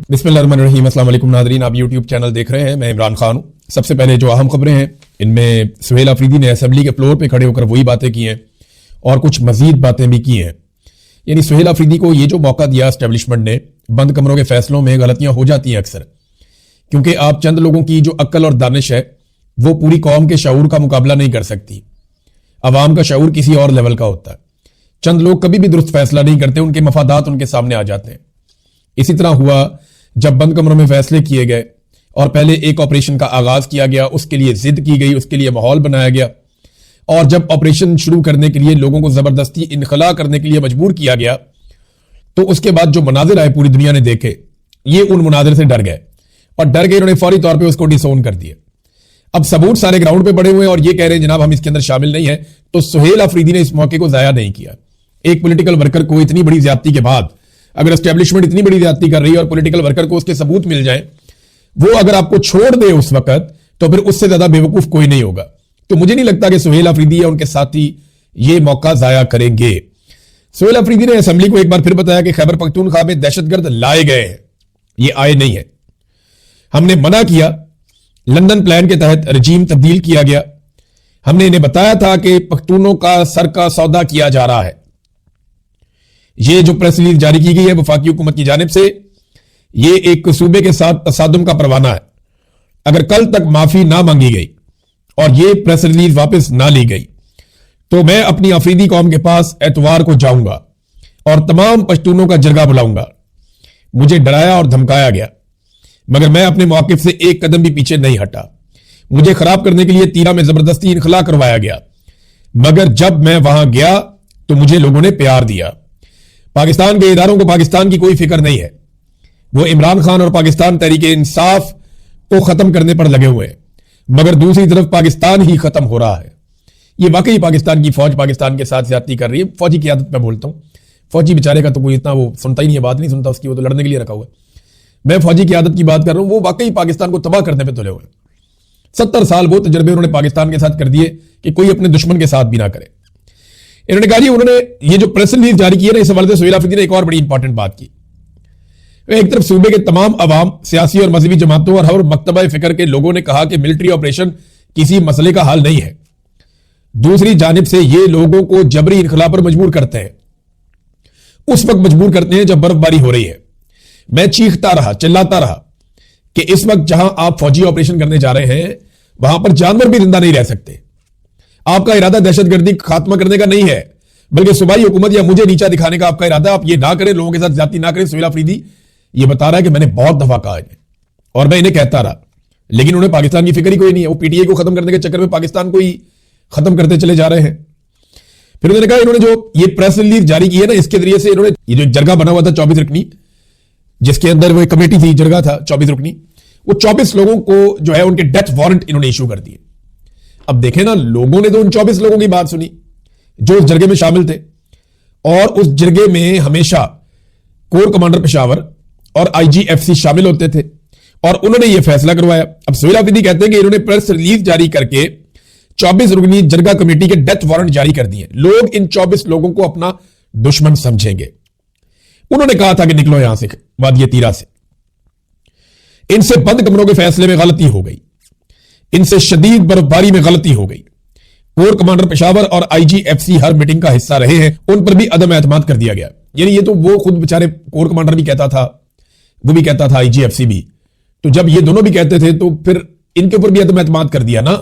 बिस्मिल्लाहिर्रहमानिर्रहीम। अस्सलाम वालेकुम नाज़रीन, आप यूट्यूब चैनल देख रहे हैं। मैं इमरान खान हूं। सबसे पहले जो अहम खबरें हैं, इनमें सुहेल अफरीदी ने असेंबली के फ्लोर पे खड़े होकर वही बातें की हैं और कुछ मजीद बातें भी की हैं। यानी सुहेल अफरीदी को ये जो मौका दिया एस्टेब्लिशमेंट ने, बंद कमरों के फैसलों में गलतियां हो जाती हैं अक्सर, क्योंकि आप चंद लोगों की जो अक्ल और दानिश है वो पूरी कौम के शऊर का मुकाबला नहीं कर सकती। अवाम का शऊर किसी और लेवल का होता है। चंद लोग कभी भी दुरुस्त फैसला नहीं करते, उनके मफादात उनके सामने आ जाते हैं। इसी तरह हुआ जब बंद कमरों में फैसले किए गए और पहले एक ऑपरेशन का आगाज किया गया, उसके लिए जिद की गई, उसके लिए माहौल बनाया गया, और जब ऑपरेशन शुरू करने के लिए लोगों को जबरदस्ती इनखला करने के लिए मजबूर किया गया, तो उसके बाद जो मनाजिर आए पूरी दुनिया ने देखे, ये उन मनाजिर से डर गए और डर गए, उन्होंने फौरी तौर पर उसको डिसोन कर दिया। अब सबूत सारे ग्राउंड पे पड़े हुए हैं और ये कह रहे हैं जनाब हम इसके अंदर शामिल नहीं है। तो सुहेल अफरीदी ने इस मौके को जाया नहीं किया। एक पॉलिटिकल वर्कर को इतनी बड़ी ज्यादती के बाद, अगर एस्टेब्लिशमेंट इतनी बड़ी ज्यादती कर रही है और पॉलिटिकल वर्कर को उसके सबूत मिल जाए, वो अगर आपको छोड़ दे उस वक्त, तो फिर उससे ज्यादा बेवकूफ कोई नहीं होगा। तो मुझे नहीं लगता कि सुहेल अफरीदी या उनके साथी ये मौका जाया करेंगे। सुहेल अफरीदी ने असेंबली को एक बार फिर बताया कि खैबर पख्तूनख्वा में दहशतगर्द लाए गए हैं, ये आए नहीं है। हमने मना किया, लंदन प्लान के तहत रजीम तब्दील किया गया। हमने इन्हें बताया था कि पख्तूनों का सर का सौदा किया जा रहा है। यह जो प्रेस रिलीज जारी की गई है वफाकी हुकूमत की जानिब से, यह एक सूबे के साथ तसादुम का परवाना है। अगर कल तक माफी ना मांगी गई और यह प्रेस रिलीज वापस ना ली गई, तो मैं अपनी अफरीदी कौम के पास एतवार को जाऊंगा और तमाम पश्तूनों का जरगा बुलाऊंगा। मुझे डराया और धमकाया गया, मगर मैं अपने मौकिफ से एक कदम भी पीछे नहीं हटा। मुझे खराब करने के लिए तीरा में जबरदस्ती इनखला करवाया गया, मगर जब मैं वहां गया तो मुझे लोगों ने प्यार दिया। पाकिस्तान के इदारों को पाकिस्तान की कोई फिक्र नहीं है। वो इमरान खान और पाकिस्तान तहरीक इंसाफ को खत्म करने पर लगे हुए हैं, मगर दूसरी तरफ पाकिस्तान ही खत्म हो रहा है। ये वाकई पाकिस्तान की फौज पाकिस्तान के साथ ज्यादती कर रही है। फौजी की आदत मैं बोलता हूं, फौजी बेचारे का तो कोई इतना वो सुनता ही नहीं है, बात नहीं सुनता उसकी, वो तो लड़ने के लिए रखा हुआ है। मैं फौजी की आदत की बात कर रहा हूं, वो वाकई पाकिस्तान को तबाह करने पर तुले हुए। 70 साल वो तजर्बे उन्होंने पाकिस्तान के साथ कर दिए कि कोई अपने दुश्मन के साथ भी ना करे। इन्होंने कहा जी, उन्होंने ये जो प्रेस रिलीज जारी की है ना, इस हवाले से सुहेल अफरीदी ने एक और बड़ी इंपॉर्टेंट बात की। एक तरफ सूबे के तमाम अवाम, सियासी और मजहबी जमातों और हर मकतबा फिक्र के लोगों ने कहा कि मिलिट्री ऑपरेशन किसी मसले का हल नहीं है। दूसरी जानिब से ये लोगों को जबरी इनखला पर मजबूर करते हैं। उस वक्त मजबूर करते हैं जब बर्फबारी हो रही है। मैं चीखता रहा, चिल्लाता रहा कि इस वक्त जहां आप फौजी ऑपरेशन करने जा रहे हैं, वहां पर जानवर भी जिंदा नहीं रह सकते। आपका इरादा दहशतगर्दी खात्मा करने का नहीं है, बल्कि सूबाई हुकूमत या मुझे नीचा दिखाने का आपका इरादा। आप ये ना करें, लोगों के साथ ज्यादती ना करें। सुहेल अफरीदी ये बता रहा है कि मैंने बहुत दफा कहा है और मैं इन्हें कहता रहा, लेकिन उन्हें पाकिस्तान की फिक्र ही कोई नहीं है। वो पीटीआई को खत्म करने के चक्कर में पाकिस्तान को ही खत्म करते चले जा रहे हैं। फिर उन्होंने कहा, इन्होंने जो ये प्रेस रिलीज जारी की है ना, इसके जरिए से इन्होंने ये जो जरगा बना हुआ था 24 रुकनी, जिसके अंदर वो कमेटी थी, जरगा था 24 रुकनी, वो 24 लोगों को जो है उनके डेथ वारंट इन्होंने इशू कर दिए। अब देखें ना, लोगों ने तो उन 24 लोगों की बात सुनी जो उस जरगे में शामिल थे, और उस जरगे में हमेशा कोर कमांडर पेशावर और आईजीएफसी शामिल होते थे, और उन्होंने यह फैसला करवाया। अब सुहेल अफरीदी कहते हैं कि इन्होंने प्रेस रिलीज जारी करके 24 रुकनी जरगा कमेटी के डेथ वारंट जारी कर दिए। लोग इन 24 लोगों को अपना दुश्मन समझेंगे। उन्होंने कहा था कि निकलो यहां से, वादिये तीरा से। इनसे बंद कमरों के फैसले में गलती हो गई, इनसे शदीद बर्फबारी में गलती हो गई। कोर कमांडर पेशावर और आईजीएफसी हर मीटिंग का हिस्सा रहे हैं, उन पर भी अदम एतमाद कर दिया गया। यानी ये तो वो खुद बेचारे कोर कमांडर भी कहता था, वो भी कहता था, आईजीएफसी भी। तो जब ये दोनों भी कहते थे तो फिर इनके ऊपर भी अदम एतमाद कर दिया ना।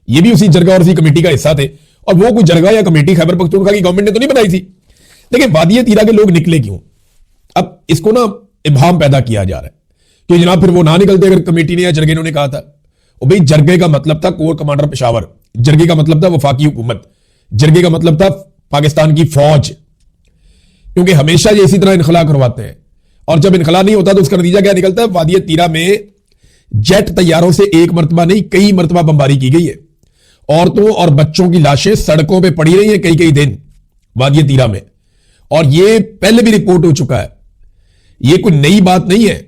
ये भी उसी जरगा और उसी कमेटी का हिस्सा थे, और वो कोई जरगा या कमेटी खैबर पख्तूनख्वा की गवर्नमेंट ने तो नहीं बनाई थी। देखिए, वादिये तीरा के लोग निकले क्यों? अब इसको ना इब्हाम पैदा किया जा रहा है कि जनाब फिर वो ना निकलते अगर कमेटी ने या जरगे ने कहा था। और भाई, जरगे का मतलब था कोर कमांडर पेशावर, जरगे का मतलब था वफाकी हुकूमत, जरगे का मतलब था पाकिस्तान की फौज। क्योंकि हमेशा ये इसी तरह इनखला करवाते हैं, और जब इनखला नहीं होता तो उसका नतीजा क्या निकलता है? वादिये तीरा में जेट तैयारों से एक मरतबा नहीं, कई मरतबा बमबारी की गई है। औरतों और बच्चों की लाशें सड़कों पर पड़ी रही हैं कई कई दिन वादिये तीरा में, और यह पहले भी रिपोर्ट हो चुका है। यह कोई नई बात नहीं है।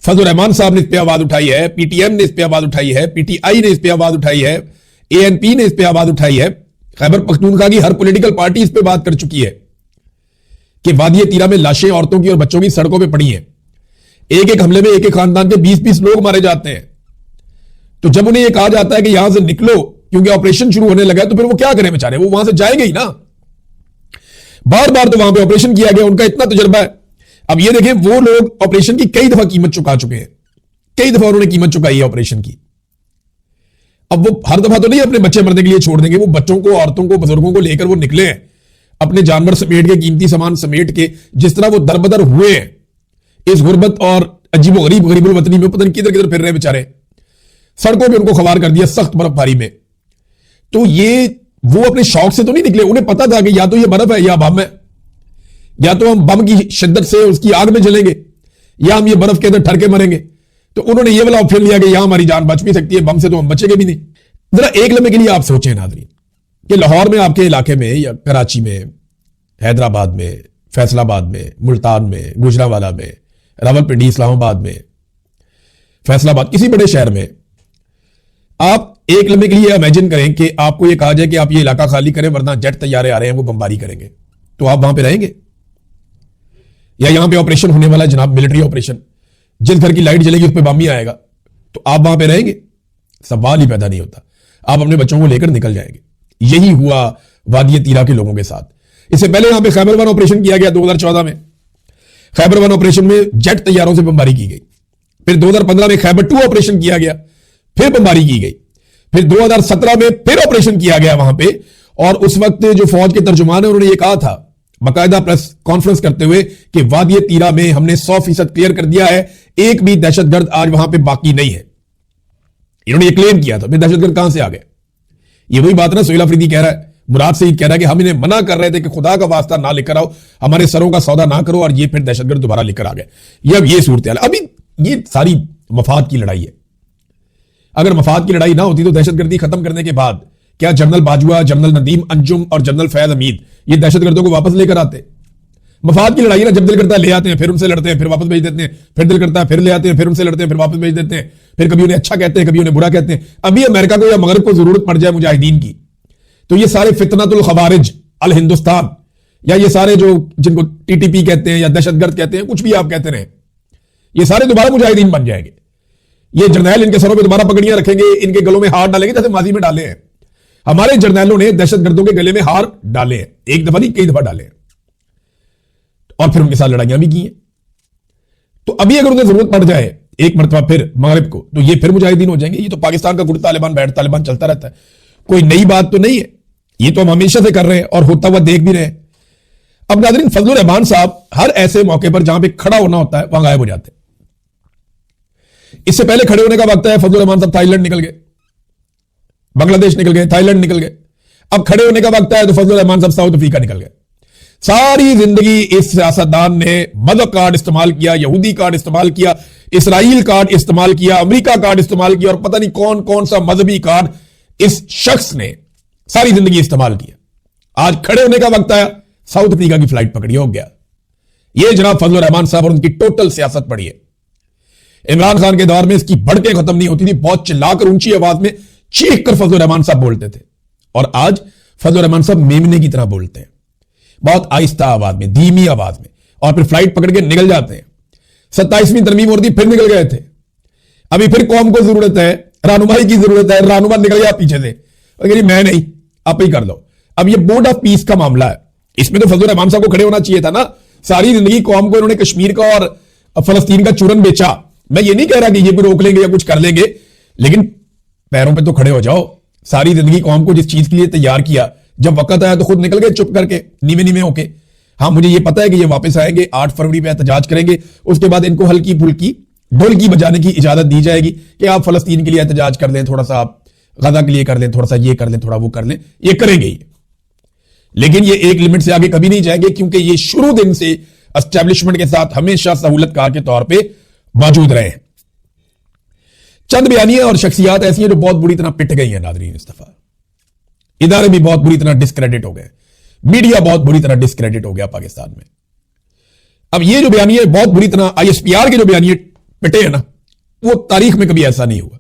फजल रहमान साहब ने इस पर आवाज उठाई है, पीटीएम ने इस पर आवाज उठाई है, पीटीआई ने इस पर आवाज उठाई है, एएनपी ने इस पर आवाज उठाई है, खैबर पख्तूनख्वा की हर पॉलिटिकल पार्टी इस पर बात कर चुकी है कि वादिये तीरा में लाशें औरतों की और बच्चों की सड़कों पर पड़ी हैं। एक एक हमले में एक एक खानदान के 20-20 लोग मारे जाते हैं। तो जब उन्हें यह कहा जाता है कि यहां से निकलो क्योंकि ऑपरेशन शुरू होने लगा है, तो फिर वो क्या करें बेचारे, वो वहां से जाएंगे ही ना। बार बार तो वहां पे ऑपरेशन किया गया, उनका इतना तजुर्बा है। अब ये देखें, वो लोग ऑपरेशन की कई दफा कीमत चुका चुके हैं, कई दफा उन्होंने कीमत चुकाई है ऑपरेशन की। अब वो हर दफा तो नहीं अपने बच्चे मरने के लिए छोड़ देंगे, वो बच्चों को, औरतों को, बुजुर्गों को लेकर वो निकले हैं, अपने जानवर समेट के, कीमती सामान समेट के। जिस तरह वो दरबदर हुए हैं इस गुर्बत और अजीबो गरीबुल वतनी में, पता नहीं किधर किधर फिर रहे बेचारे, सड़कों पे उनको खबार कर दिया सख्त बर्फबारी में। तो ये वो अपने शौक से तो नहीं निकले, उन्हें पता था कि या तो ये बर्फ है या बम है, या तो हम बम की शिद्दत से उसकी आग में जलेंगे या हम ये बर्फ के अंदर ठर के मरेंगे। तो उन्होंने ये वाला ऑप्शन लिया कि यहां हमारी जान बच भी सकती है, बम से तो हम बचेंगे भी नहीं। जरा एक लम्हे के लिए आप सोचें नाज़रीन कि लाहौर में, आपके इलाके में, या कराची में, हैदराबाद में, फैसलाबाद में, मुल्तान में, गुजरांवाला में, रावलपिंडी, इस्लामाबाद में, फैसलाबाद, किसी बड़े शहर में आप एक लम्हे के लिए इमेजिन करें कि आपको यह कहा जाए कि आप ये इलाका खाली करें वरना जेट तैयारे आ रहे हैं, वो बमबारी करेंगे, तो आप वहां पे रहेंगे? या यहां पे ऑपरेशन होने वाला है जनाब, मिलिट्री ऑपरेशन, जिस घर की लाइट जलेगी उस पर बम ही आएगा, तो आप वहां पे रहेंगे? सवाल ही पैदा नहीं होता। आप अपने बच्चों को लेकर निकल जाएंगे। यही हुआ वादी तीरा के लोगों के साथ। इससे पहले यहां पे खैबर वन ऑपरेशन किया गया 2014 में। खैबर वन ऑपरेशन में जेट तैयारों से बमबारी की गई। फिर 2015 में खैबर टू ऑपरेशन किया गया, फिर बमबारी की गई। फिर 2017 में फिर ऑपरेशन किया गया वहां पे, और उस वक्त जो फौज के तर्जुमान है उन्होंने ये कहा था बाकायदा प्रेस कॉन्फ्रेंस करते हुए कि वादी तीरा में हमने 100% क्लियर कर दिया है, एक भी दहशतगर्द आज वहां पे बाकी नहीं है। इन्होंने ये क्लेम किया था। फिर दहशतगर्द कहां से आ गए? ये वही बात ना, सुहेल अफरीदी कह रहा है, मुराद सईद कह रहा है कि हम इन्हें मना कर रहे थे कि खुदा का वास्ता ना लेकर आओ, हमारे सरों का सौदा ना करो, और ये फिर दहशतगर्द दोबारा लेकर आ गए। ये अब ये सूरत हाल। अभी ये सारी मफाद की लड़ाई है। अगर मफाद की लड़ाई ना होती तो दहशतगर्दी खत्म करने के बाद क्या जनरल बाजवा, जनरल नदीम अंजुम और जनरल फैज हमीद ये दहशतगर्दों को वापस लेकर आते? मफाद की लड़ाई ना, जब दिल करता है ले आते हैं, फिर उनसे लड़ते हैं, फिर वापस भेज देते हैं, फिर दिल करता है फिर ले आते हैं, फिर उनसे लड़ते हैं, फिर वापस भेज देते हैं, फिर कभी उन्हें अच्छा कहते हैं, कभी उन्हें बुरा कहते हैं। अभी अमेरिका को या मगरब को जरूरत पड़ जाए मुजाहिदीन की, तो ये सारे फितनतुल खवारिज अल हिंदुस्तान, या ये सारे जो जिनको टीटीपी कहते हैं या दहशतगर्द कहते हैं, कुछ भी आप कहते रहे, ये सारे दोबारा मुजाहिदीन बन जाएंगे। ये जर्नैल इनके सरों पे दोबारा पगड़ियां रखेंगे, इनके गलों में हार डालेंगे, जैसे माजी में डाले हैं। हमारे जर्नैलों ने दहशतगर्दों के गले में हार डाले हैं, एक दफा नहीं कई दफा डाले हैं, और फिर उनके साथ लड़ाइयां भी की हैं। तो अभी अगर उन्हें जरूरत पड़ जाए एक मरतबा फिर मगरिब को, तो ये फिर मुजाहिदीन हो जाएंगे। ये तो पाकिस्तान का गुट तालिबान बैठ तालिबान चलता रहता है, कोई नई बात तो नहीं है। ये तो हम हमेशा से कर रहे हैं और होता हुआ देख भी रहे हैं। अब नाज़रीन, फजलुर रहमान साहब हर ऐसे मौके पर जहां पे खड़ा होना होता है वहां गायब हो जाते हैं। इससे पहले खड़े होने का वक्त है, फजलुर रहमान साहब थाईलैंड निकल गए, बांग्लादेश निकल गए, थाईलैंड निकल गए। अब खड़े होने का वक्त है तो फजलुर रहमान साहब साउथ अफ्रीका निकल गए। सारी जिंदगी इस सियासतदान ने मदद कार्ड इस्तेमाल किया, यहूदी कार्ड इस्तेमाल किया, इसराइल कार्ड इस्तेमाल किया, अमेरिका कार्ड इस्तेमाल किया, और पता नहीं कौन कौन सा मजहबी कार्ड इस शख्स ने सारी जिंदगी इस्तेमाल किया। आज खड़े होने का वक्त आया, साउथ अफ्रीका की फ्लाइट पकड़ी, हो गया। यह जनाब फजलुर रहमान साहब और उनकी टोटल सियासत पड़ी है। इमरान खान के दौर में इसकी भड़कें खत्म नहीं होती थी, बहुत चिल्लाकर ऊंची आवाज में चीख कर फजलुर रहमान साहब बोलते थे, और आज फजलुर रहमान साहब मेमने की तरह बोलते हैं, बहुत आहिस्ता आवाज में, धीमी आवाज में, और फिर फ्लाइट पकड़ के निकल जाते हैं। 27वीं तरमीम होती, फिर निकल गए थे। अभी फिर कौम को जरूरत है, रहनुमाई की जरूरत है, रहनुमा निकल गया पीछे से, मैं नहीं, आप ही कर लो। अब ये बोर्ड ऑफ पीस का मामला है, इसमें तो फजलुर रहमान साहब को खड़े होना चाहिए था ना। सारी जिंदगी कौम को इन्होंने कश्मीर का और फलस्तीन का चूरन बेचा। मैं ये नहीं कह रहा कि ये भी रोक लेंगे या कुछ कर लेंगे, लेकिन पैरों पे तो खड़े हो जाओ। सारी जिंदगी कौम को जिस चीज के लिए तैयार किया, जब वक्त आया तो खुद निकल गए चुप करके, नीवे नीवे होके। हाँ, मुझे ये पता है कि ये वापस आएंगे, 8 फरवरी पे एहतजाज करेंगे, उसके बाद इनको हल्की फुल्की ढोलकी बजाने की इजाजत दी जाएगी कि आप फलस्तीन के लिए एहतजाज कर लें, थोड़ा सा आप गजा के लिए कर लें, थोड़ा सा ये कर लें, थोड़ा वो कर लें, ये करेंगे ही। लेकिन ये एक लिमिट से आगे कभी नहीं जाएंगे, क्योंकि ये शुरू दिन से एस्टेब्लिशमेंट के साथ हमेशा सहूलतकार के तौर पे मौजूद रहे हैं। चंद बयानियां और शख्सियात ऐसी हैं जो बहुत बुरी तरह पिट गई हैं नाज़रीन इस दफा। इदारे भी बहुत बुरी तरह डिस्क्रेडिट हो गए, मीडिया बहुत बुरी तरह डिस्क्रेडिट हो गया पाकिस्तान में। अब ये जो बयानिए बहुत बुरी तरह ISPR के जो बयानिए पिटे हैं ना, वो तारीख में कभी ऐसा नहीं हुआ।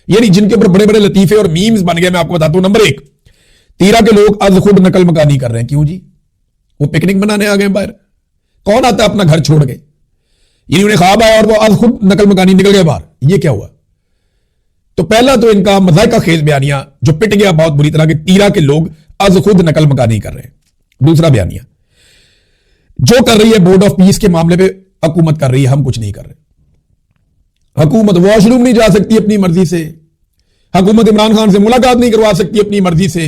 यानी जिनके ऊपर बड़े बड़े लतीफे और मीम्स बन गए, मैं आपको बताता हूं। नंबर 1, तीरा के लोग आज खुद नकल मकानी कर रहे हैं। क्यों जी? वो पिकनिक मनाने आ गए बाहर। कौन आता है अपना घर छोड़ के? यानी उन्हें ख्वाब आया और वो आज खुद नकल मकानी निकल गए बाहर। ये क्या हुआ? तो पहला तो इनका मज़ाइका खेज बयानिया जो पिट गया बहुत बुरी तरह के तीरा के लोग आज खुद नकल मकानी कर रहे हैं। दूसरा बयानिया जो कर रही है बोर्ड ऑफ पीस के मामले पे हुकूमत कर रही है, हम कुछ नहीं कर रहे। हुकूमत वॉशरूम नहीं जा सकती अपनी मर्जी से, हुकूमत इमरान खान से मुलाकात नहीं करवा सकती अपनी मर्जी से,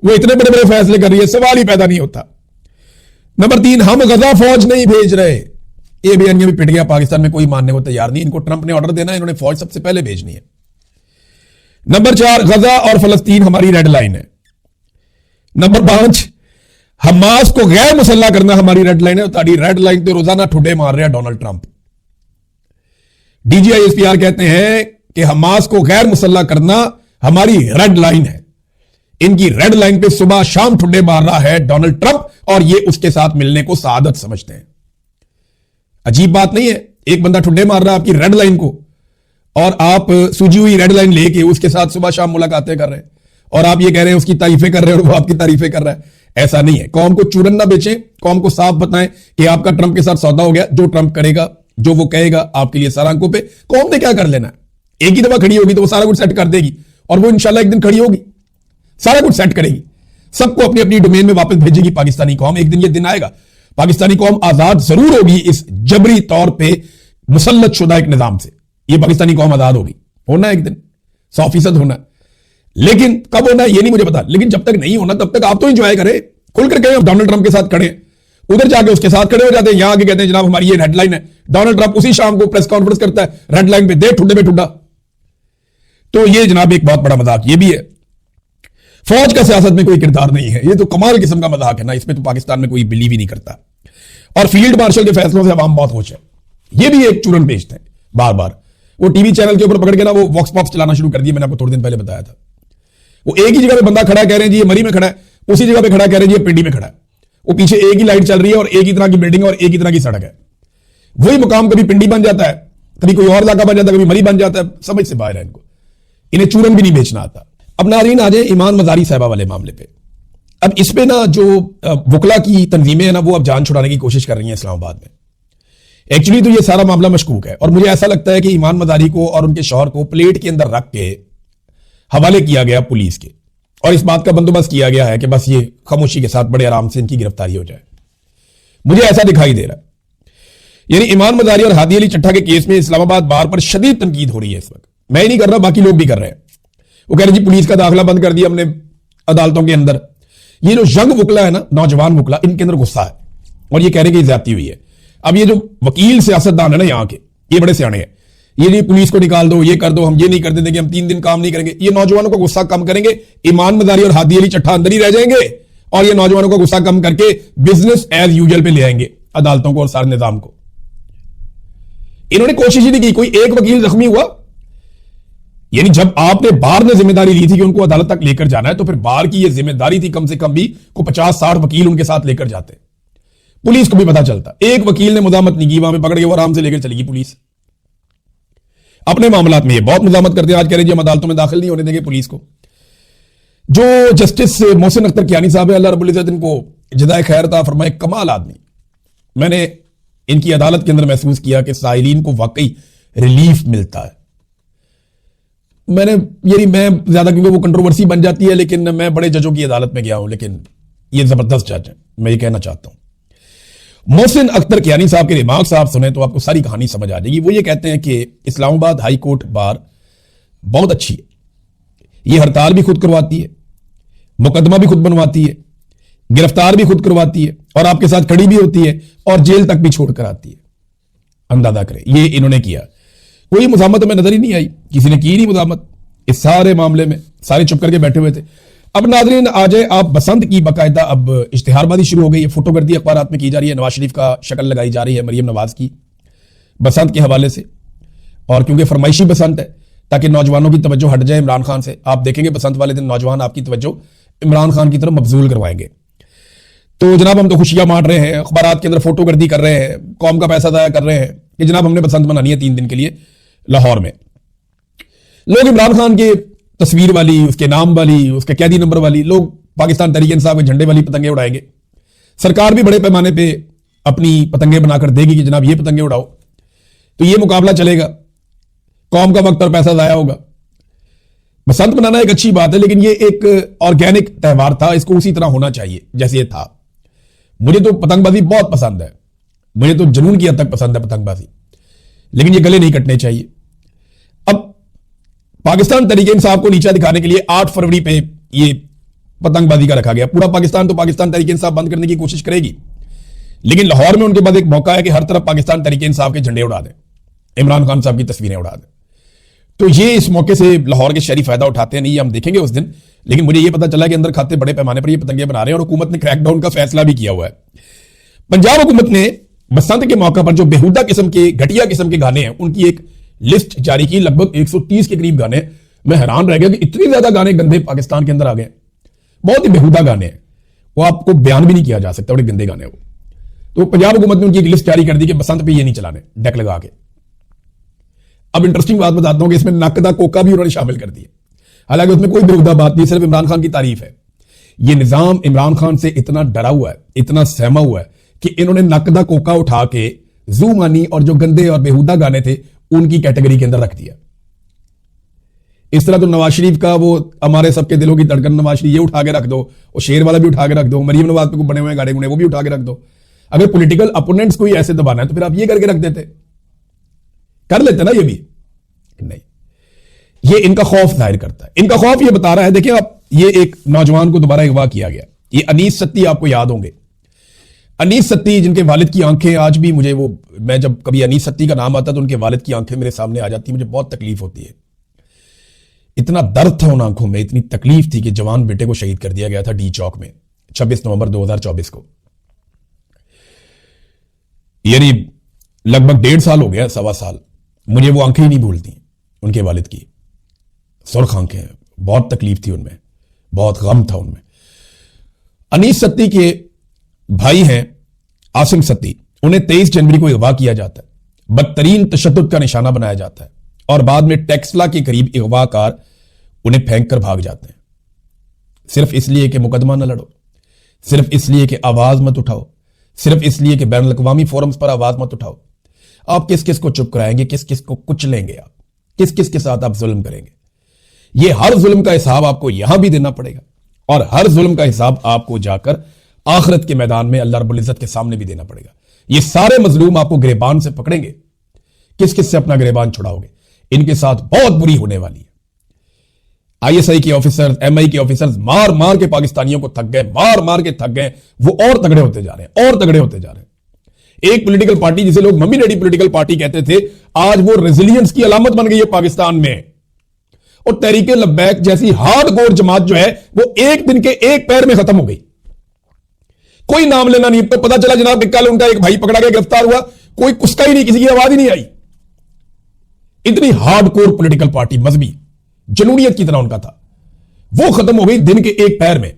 वो इतने बड़े बड़े फैसले कर रही है, सवाल ही पैदा नहीं होता। नंबर 3, हम गजा फौज नहीं भेज रहे। ये बयानिया भी पिट गया, पाकिस्तान में कोई मानने को तैयार नहीं। इनको ट्रंप ने ऑर्डर देना है, इन्होंने फौज सबसे पहले भेजनी है। नंबर 4, गजा और फलस्तीन हमारी रेड लाइन है। नंबर 5, हमास को गैर मुसल्ला करना हमारी रेड लाइन है। ताड़ी रेड लाइन तो रोजाना ठुड्डे मार रहे हैं डोनाल्ड ट्रंप। DGISPR कहते हैं कि हमास को गैर मुसल्ला करना हमारी रेड लाइन है। इनकी रेड लाइन पे सुबह शाम ठुड्डे मार रहा है डोनाल्ड ट्रंप और ये उसके साथ मिलने को सादत समझते हैं। अजीब बात नहीं है, एक बंदा ठुड्डे मार रहा है आपकी रेड लाइन को और आप सूझी हुई रेड लाइन लेके उसके साथ सुबह शाम मुलाकातें कर रहे हैं और आप ये कह रहे हैं उसकी तारीफें कर रहे हैं और वो आपकी तारीफें कर रहा है। ऐसा नहीं है। कौम को चूरन ना बेचें, कौम को साफ बताएं कि आपका ट्रंप के साथ सौदा हो गया, जो ट्रंप करेगा, जो वो कहेगा आपके लिए सारा आंखों पे। कौम ने क्या कर लेना है? एक ही दफा खड़ी होगी तो वो सारा कुछ सेट कर देगी और वो इंशाल्लाह एक दिन खड़ी होगी, सारा कुछ सेट करेगी, सबको अपनी अपनी डोमेन में वापस भेजेगी पाकिस्तानी कौम। एक दिन ये दिन आएगा, पाकिस्तानी कौम आजाद जरूर होगी इस जबरी तौर पर मुसल्लत शुदा एक निजाम से। ये पाकिस्तानी कौम आजाद होगी, होना है एक दिन, 100% होना है। लेकिन कब होना है ये नहीं मुझे पता, लेकिन जब तक नहीं होना तब तक आप तो एंजॉय करें, खुलकर कहें हम डोनाल्ड ट्रंप के साथ खड़े, उधर जाके उसके साथ खड़े हो जाते हैं, यहां आके कहते हैं जनाब हमारी ये हेडलाइन है। डोनाल्ड ट्रंप उसी शाम को प्रेस कॉन्फ्रेंस करता है, रेड लाइन पे दे ठुड्डे पे ठुड्डा। तो ये जनाब एक बहुत बड़ा मजाक ये भी है। फौज का सियासत में कोई किरदार नहीं है, ये तो कमाल किस्म का मजाक है ना, इसमें तो पाकिस्तान में कोई बिलीव ही नहीं करता। और फील्ड मार्शल के फैसलों से अवाम बहुत खुश है। ये भी एक चूरन बेचते हैं बार बार। वो टीवी चैनल के ऊपर पकड़ के ना वो वॉक्स पॉक्स चलाना शुरू कर दिया, मैंने आपको थोड़े दिन पहले बताया था। वो एक ही जगह पे बंदा खड़ा कह रहे हैं जी ये मरी में खड़ा है, उसी जगह पे खड़ा कह रहे हैं जी ये पिंडी में खड़ा है। वो पीछे एक ही लाइट चल रही है और एक ही तरह की बिल्डिंग और एक ही तरह की सड़क है। वही मुकाम कभी पिंडी बन जाता है, कभी कोई और इलाका बन जाता है, कभी मरी बन जाता है। समझ से बाहर है इनको, इन्हें चूरन भी नहीं बेचना आता। अब नाज़रीन आ जाए ईमान मजारी साहबा वाले मामले पे। अब इस पे ना जो वकला की तंजीमें है ना वो अब जान छुड़ाने की कोशिश कर रही हैं इस्लामाबाद में। एक्चुअली तो ये सारा मामला मशकूक है और मुझे ऐसा लगता है कि ईमान मजारी को और उनके शौहर को प्लेट के अंदर रख के हवाले किया गया पुलिस के और इस बात का बंदोबस्त किया गया है कि बस ये खामोशी के साथ बड़े आराम से इनकी गिरफ्तारी हो जाए। मुझे ऐसा दिखाई दे रहा है। यानी ईमान मजारी और हादी अली चट्टा के केस में इस्लामाबाद बार पर शदीद तनकीद हो रही है इस वक्त। मैं ही नहीं कर रहा, बाकी लोग भी कर रहे हैं। वो कह रहे जी पुलिस का दाखिला बंद कर दिया हमने अदालतों के अंदर। ये जो यंग वकला है ना, नौजवान वकला, इनके अंदर गुस्सा है और ये कह रहे कि ज्यादती हुई है। अब ये जो वकील सियासतदान है ना यहाँ के, ये बड़े सियाने हैं। ये नहीं पुलिस को निकाल दो, ये कर दो, हम ये नहीं कर देंगे कि हम 3 दिन काम नहीं करेंगे। ये नौजवानों का गुस्सा कम करेंगे, ईमान मजारी और हादी अली चट्टा अंदर ही रह जाएंगे और ये नौजवानों का गुस्सा कम करके बिजनेस एज यूजुअल पे ले आएंगे अदालतों को और सारे निजाम को। इन्होंने कोशिश ही नहीं की, कोई एक वकील जख्मी हुआ। यानी जब आपने बार ने जिम्मेदारी ली थी कि उनको अदालत तक लेकर जाना है तो फिर बार की यह जिम्मेदारी थी कम से कम भी को 50-60 वकील उनके साथ लेकर जाते। पुलिस को भी पता चलता, एक वकील ने मुजामत नहीं की, वहां पे पकड़ के वो आराम से लेकर चलेगी पुलिस। अपने मामलात में ये बहुत मुजामत करते हैं। आज कह रहे हैं हम अदालतों में दाखिल नहीं होने देंगे पुलिस को। जो जस्टिस मोहसिन अख्तर कियानी साहब है, अल्लाह रब्बुल इज्जत इनको जज़ाए खैर अता फरमाए, कमाल आदमी। मैंने इनकी अदालत के अंदर महसूस किया कि साइलीन को वाकई रिलीफ मिलता है। मैं ज्यादा, क्योंकि वो कंट्रोवर्सी बन जाती है, लेकिन मैं बड़े जजों की अदालत में गया हूं, लेकिन ये जबरदस्त जज है, मैं ये कहना चाहता हूं। मोहसिन अख्तर कियानी साहब के रिमार्क्स आप सुने तो आपको सारी कहानी समझ आ जाएगी। वो ये कहते हैं कि इस्लामाबाद हाई कोर्ट बार बहुत अच्छी है, ये हड़ताल भी खुद करवाती है, मुकदमा भी खुद बनवाती है, गिरफ्तार भी खुद करवाती है और आपके साथ खड़ी भी होती है और जेल तक भी छोड़कर आती है। अंदाजा करें ये इन्होंने किया। कोई मुजामत में नजर ही नहीं आई, किसी ने की नहीं मुजामत इस सारे मामले में, सारे चुप करके बैठे हुए थे। अब नाज़रीन आ जाए आप बसंत की बाकायदा अब इश्तिहारबाजी शुरू हो गई है, फोटोगर्दी अखबारात में की जा रही है, नवाज शरीफ का शक्ल लगाई जा रही है मरियम नवाज की बसंत के हवाले से। और क्योंकि फरमाइशी बसंत है ताकि नौजवानों की तवज्जो हट जाए इमरान खान से, आप देखेंगे बसंत वाले दिन नौजवान आपकी तवज्जो इमरान खान की तरफ मबजूल करवाएंगे। तो जनाब हम तो खुशियां मार रहे हैं, अखबारात के अंदर फोटोगर्दी कर रहे हैं, कौम का पैसा जाया कर रहे हैं कि जनाब हमने बसंत मनानी है 3 दिन के लिए लाहौर में। लोग इमरान खान के तस्वीर वाली, उसके नाम वाली, उसके कैदी नंबर वाली, लोग पाकिस्तान तहरीक इंसाफ के झंडे वाली पतंगे उड़ाएंगे। सरकार भी बड़े पैमाने पे अपनी पतंगे बनाकर देगी कि जनाब ये पतंगे उड़ाओ। तो ये मुकाबला चलेगा, कौम का वक्त और पैसा जाया होगा। बसंत मनाना एक अच्छी बात है, लेकिन ये एक ऑर्गेनिक त्यौहार था, इसको उसी तरह होना चाहिए जैसे ये था। मुझे तो पतंगबाजी बहुत पसंद है, मुझे तो जुनून की हद तक पसंद है पतंगबाजी, लेकिन ये गले नहीं कटने चाहिए। अब पाकिस्तान तहरीक इंसाफ को नीचा दिखाने के लिए 8 फरवरी पे ये पतंगबाजी का रखा गया। पूरा पाकिस्तान तो पाकिस्तान तहरीक इंसाफ बंद करने की कोशिश करेगी, लेकिन लाहौर में उनके पास एक मौका है कि हर तरफ पाकिस्तान तहरीक इंसाफ के झंडे उड़ा दें, इमरान खान साहब की तस्वीरें उड़ा दें। तो ये इस मौके से लाहौर के शहरी फायदा उठाते हैं, नहीं हम देखेंगे उस दिन। लेकिन मुझे ये पता चला कि अंदर खाते बड़े पैमाने पर ये पतंगे बना रहे हैं और हुकूमत ने क्रैकडाउन का फैसला भी किया हुआ है। पंजाब हुकूमत ने बसंत के मौके पर जो बेहुदा किस्म के, घटिया किस्म के गाने हैं, उनकी एक लिस्ट जारी की, लगभग 130 के करीब गाने। मैं हैरान रह गया कि इतने ज्यादा गाने गंदे पाकिस्तान के अंदर आ गए, बहुत ही बेहुदा गाने हैं, वो आपको बयान भी नहीं किया जा सकता, बड़े गंदे गाने वो। तो पंजाब हुकूमत ने उनकी एक लिस्ट जारी कर दी कि बसंत पे ये नहीं चलाने, डेक लगा के। अब इंटरेस्टिंग बात बताता हूं कि इसमें नकदा कोका भी उन्होंने शामिल कर दिया, हालांकि उसमें कोई बेहुदा बात नहीं, सिर्फ इमरान खान की तारीफ है। यह निजाम इमरान खान से इतना डरा हुआ है, इतना सहमा हुआ है कि इन्होंने नकदा कोका उठा के जू मानी और जो गंदे और बेहुदा गाने थे उनकी कैटेगरी के अंदर रख दिया। इस तरह तो नवाज शरीफ का वो हमारे सबके दिलों की धड़कन नवाज शरीफ, ये उठा के रख दो, और शेर वाला भी उठा के रख दो, मरीम नवाज पे बने हुए गाड़े गुने वो भी उठा के रख दो। अगर पॉलिटिकल अपोनेंट्स को ही ऐसे दबाना है तो फिर आप ये करके रख देते, कर लेते ना, ये भी नहीं। ये इनका खौफ जाहिर करता है, इनका खौफ ये बता रहा है। देखिए आप, ये एक नौजवान को दोबारा अगवा किया गया, ये अनीस सत्ती, आपको याद होंगे अनीस सत्ती, जिनके वालिद की आंखें आज भी मुझे वो, मैं जब कभी अनीस सत्ती का नाम आता तो उनके वालिद की आंखें मेरे सामने आ जाती, मुझे बहुत तकलीफ होती है। इतना दर्द था उन आंखों में, इतनी तकलीफ थी कि जवान बेटे को शहीद कर दिया गया था डी चौक में 26 नवंबर 2024 को। यानी लगभग 1.5 साल हो गया, 1.25 साल, मुझे वो आंखें ही नहीं भूलती उनके वालिद की, सुर्ख आंखें, बहुत तकलीफ थी उनमें, बहुत गम था उनमें। अनीस सत्ती के भाई हैं आसिम सत्ती, उन्हें 23 जनवरी को अगवा किया जाता है, बदतरीन तशद्दुद का निशाना बनाया जाता है, और बाद में टेक्सला के करीब अगवाकार उन्हें फेंक कर भाग जाते हैं, सिर्फ इसलिए कि मुकदमा न लड़ो, सिर्फ इसलिए कि आवाज मत उठाओ, सिर्फ इसलिए कि बैनुल अक़वामी फोरम्स पर आवाज मत उठाओ। आप किस किस को चुप कराएंगे, किस किस को कुचलेंगे, आप किस किस के साथ आप जुल्म करेंगे। ये हर जुल्म का हिसाब आपको यहां भी देना पड़ेगा, और हर जुल्म का हिसाब आपको जाकर आखिरत के मैदान में अल्लाह रब्बुल इज्जत के सामने भी देना पड़ेगा। ये सारे मजलूम आपको गिरेबान से पकड़ेंगे, किस किस से अपना गिरेबान छुड़ाओगे, इनके साथ बहुत बुरी होने वाली है। आईएसआई के ऑफिसर्स, एमआई के ऑफिसर्स मार मार के पाकिस्तानियों को थक गए, मार मार के थक गए, वो और तगड़े होते जा रहे हैं, और तगड़े होते जा रहे हैं। एक पॉलिटिकल पार्टी जिसे लोग मम्मी डैडी पॉलिटिकल पार्टी कहते थे, आज वो रेजिलियंस की अलामत बन गई है पाकिस्तान में। और तहरीके लब्बैक जैसी हार्डकोर जमात जो है वो एक दिन के एक पैर में खत्म हो गई, कोई नाम लेना नहीं। तो पता चला जनाब कि कल उनका एक भाई पकड़ा गया, गिरफ्तार हुआ, कोई कुसका ही नहीं, किसी की आवाज ही नहीं आई। इतनी हार्डकोर पॉलिटिकल पार्टी, मजहबी जनूनियत की तरह उनका था, वो खत्म हो गई दिन के एक पैर में।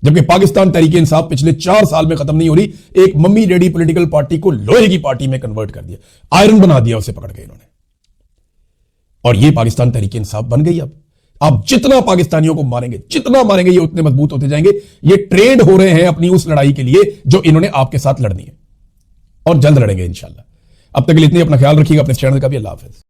जबकि पाकिस्तान तहरीक इंसाफ पिछले 4 साल में खत्म नहीं हो रही, एक मम्मी डैडी पॉलिटिकल पार्टी को लोहे की पार्टी में कन्वर्ट कर दिया, आयरन बना दिया उसे पकड़ के इन्होंने, और ये पाकिस्तान तहरीक इंसाफ बन गई। अब आप जितना पाकिस्तानियों को मारेंगे, जितना मारेंगे, ये उतने मजबूत होते जाएंगे। ये ट्रेंड हो रहे हैं अपनी उस लड़ाई के लिए जो इन्होंने आपके साथ लड़नी है, और जल्द लड़ेंगे इंशाल्लाह। अब तक के लिए इतनी, अपना ख्याल रखिएगा, अपने चैनल का भी। अल्लाह हाफिज़।